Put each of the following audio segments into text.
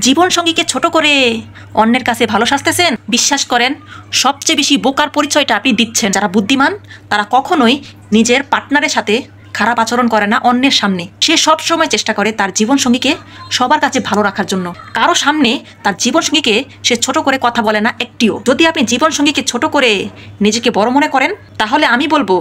জীবন সঙ্গীকে ছোট করে অন্যের কাছে ভালো সাজতেছেন। বিশ্বাস করেন, সবচেয়ে বেশি বোকার পরিচয়টা আপনি দিচ্ছেন। যারা বুদ্ধিমান তারা কখনোই নিজের পার্টনারের সাথে খারাপ আচরণ করে না অন্যের সামনে। সে সব সময় চেষ্টা করে তার জীবন সঙ্গীকে সবার কাছে ভালো রাখার জন্য। কারো সামনে তার জীবন সঙ্গীকে সে ছোট করে কথা বলে না একটিও। যদি আপনি জীবন সঙ্গীকে ছোট করে নিজেকে বড় মনে করেন, তাহলে আমি বলবো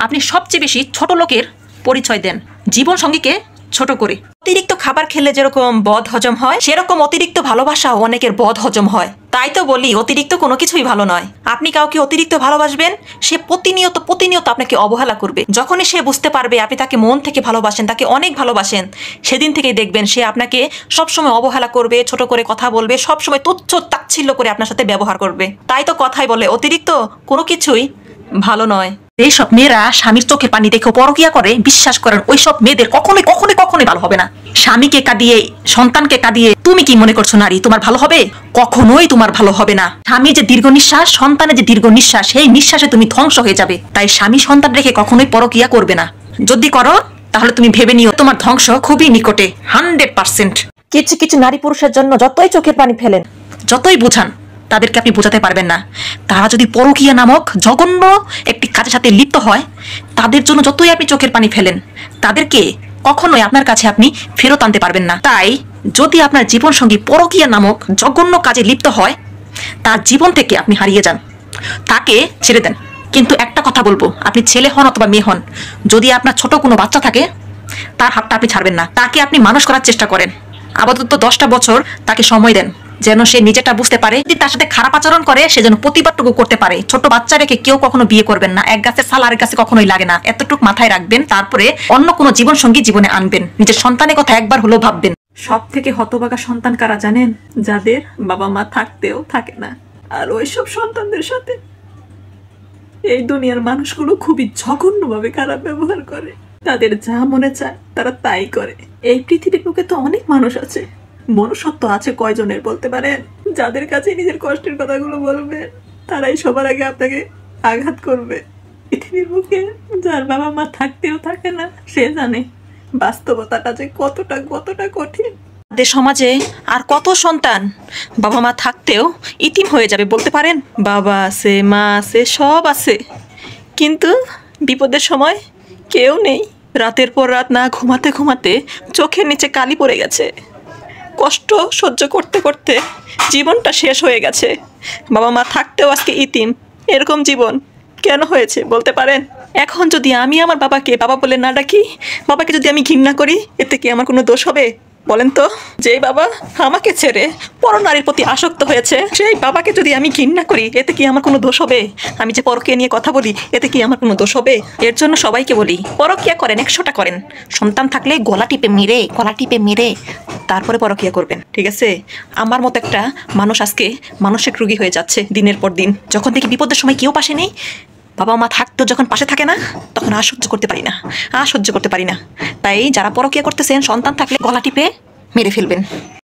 আপনি সবচেয়ে বেশি ছোট লোকের পরিচয় দেন, জীবন সঙ্গীকে ছোট করে। অতিরিক্ত খাবার খেলে যেরকম বদ হজম হয়, সেরকম অতিরিক্ত ভালোবাসাও অনেকের বদ হজম হয়। তাই তো বলি, অতিরিক্ত কোনো কিছুই ভালো নয়। আপনি কাউকে অতিরিক্ত ভালোবাসবেন, সে প্রতিনিয়ত আপনাকে অবহেলা করবে। যখনই সে বুঝতে পারবে আপনি তাকে মন থেকে ভালোবাসেন, তাকে অনেক ভালোবাসেন, সেদিন থেকেই দেখবেন সে আপনাকে সবসময় অবহেলা করবে, ছোট করে কথা বলবে, সবসময় তুচ্ছ তাচ্ছিল্য করে আপনার সাথে ব্যবহার করবে। তাই তো কথাই বলে, অতিরিক্ত কোনো কিছুই ভালো নয়। এইসব মেয়েরা স্বামীর চোখে পানি দেখে পরকিয়া করে, বিশ্বাস করেন ওইসব মেয়েদের কখনোই ভালো হবে না। স্বামীকে কাঁদিয়ে, সন্তানকে কাঁদিয়ে তুমি কি মনে করছো নারী তোমার ভালো হবে? কখনোই তোমার ভালো হবে না। স্বামীর যে দীর্ঘ নিঃশ্বাস, সন্তানের যে দীর্ঘ নিঃশ্বাস, সেই নিঃশ্বাসে তুমি ধ্বংস হয়ে যাবে। তাই স্বামী সন্তান রেখে কখনোই পরকিয়া করবে না। যদি করো তাহলে তুমি ভেবে নিও তোমার ধ্বংস খুবই নিকটে, 100%। কিছু নারী পুরুষের জন্য যতই চোখের পানি ফেলেন, যতই বোঝান, তাদেরকে আপনি বোঝাতে পারবেন না। তারা যদি পরকীয়া নামক জঘন্য একটি কাজের সাথে লিপ্ত হয়, তাদের জন্য যতই আপনি চোখের পানি ফেলেন, তাদেরকে কখনোই আপনার কাছে আপনি ফেরত আনতে পারবেন না। তাই যদি আপনার জীবনসঙ্গী পরকীয়া নামক জঘন্য কাজে লিপ্ত হয়, তার জীবন থেকে আপনি হারিয়ে যান, তাকে ছেড়ে দেন। কিন্তু একটা কথা বলবো, আপনি ছেলে হন অথবা মেয়ে হন, যদি আপনার ছোট কোনো বাচ্চা থাকে, তার হাতটা আপনি ছাড়বেন না। তাকে আপনি মানুষ করার চেষ্টা করেন। আপাতত 10টা বছর তাকে সময় দেন, যেন সে নিজেটা বুঝতে পারে। যদি তার সাথে খারাপ আচরণ করে, সে যেন প্রতিবাদটুকু করতে পারে। ছোট বাচ্চা রেখে কেউ কখনো বিয়ে করবেন না। এক গাছের ছাল আরেক গাছে কখনোই লাগে না, এতটুকু মাথায় রাখবেন। তারপরে অন্য কোনো জীবন সঙ্গী জীবনে আনবেন। নিজের সন্তানের কথা একবার হলেও ভাববেন। সব থেকে হতভাগা সন্তান কারা জানেন? যাদের বাবা মা থাকতেও থাকে না। আর ওইসব সন্তানদের সাথে এই দুনিয়ার মানুষগুলো খুবই জঘন্যভাবে খারাপ ব্যবহার করে। তাদের যা মনে চায় তারা তাই করে। এই পৃথিবীর বুকে তো অনেক মানুষ আছে, মনুষ্যত্ব আছে কয়জনের বলতে পারেন? যাদের কাছে নিজের কষ্টের কথাগুলো বলবে, তারাই সবার আগে আপনাকে আঘাত করবে। পৃথিবীর বুকে যার বাবা মা থাকতেও থাকে না, সে জানে বাস্তবতাটা যে কতটা কঠিন। আমাদের সমাজে আর কত সন্তান বাবা মা থাকতেও ইতিম হয়ে যাবে বলতে পারেন? বাবা আছে, মা আছে, সব আছে, কিন্তু বিপদের সময় কেউ নেই। রাতের পর রাত না ঘুমাতে চোখের নিচে কালি পড়ে গেছে। কষ্ট সহ্য করতে জীবনটা শেষ হয়ে গেছে। বাবা মা থাকতেও আজকে ইতিম। এরকম জীবন কেন হয়েছে বলতে পারেন? এখন যদি আমি আমার বাবাকে বাবা বলে না ডাকি, বাবাকে যদি আমি ঘৃণা করি, এতে কি আমার কোনো দোষ হবে বলেন তো? যেই বাবা আমাকে ছেড়ে পরনারীর প্রতি আসক্ত হয়েছে, সেই বাবাকে যদি আমি ঘৃণা করি, এতে কি আমার কোনো দোষ হবে? আমি যে পরকীয়া নিয়ে কথা বলি, এতে কি আমার কোনো দোষ হবে? এর জন্য সবাইকে বলি, পরকীয়া করেন, 100টা করেন। সন্তান থাকলে গলা টিপে মেরে তারপরে পরকীয়া করবেন, ঠিক আছে? আমার মতো একটা মানুষ আজকে মানসিক রোগী হয়ে যাচ্ছে দিনের পর দিন। যখন দেখি বিপদের সময় কেউ পাশে নেই, বাবা মা থাকতো যখন পাশে থাকে না, তখন সহ্য করতে পারি না। তাই যারা পরকীয়া করতেছেন, সন্তান থাকলে গলা টিপে মেরে ফেলবেন।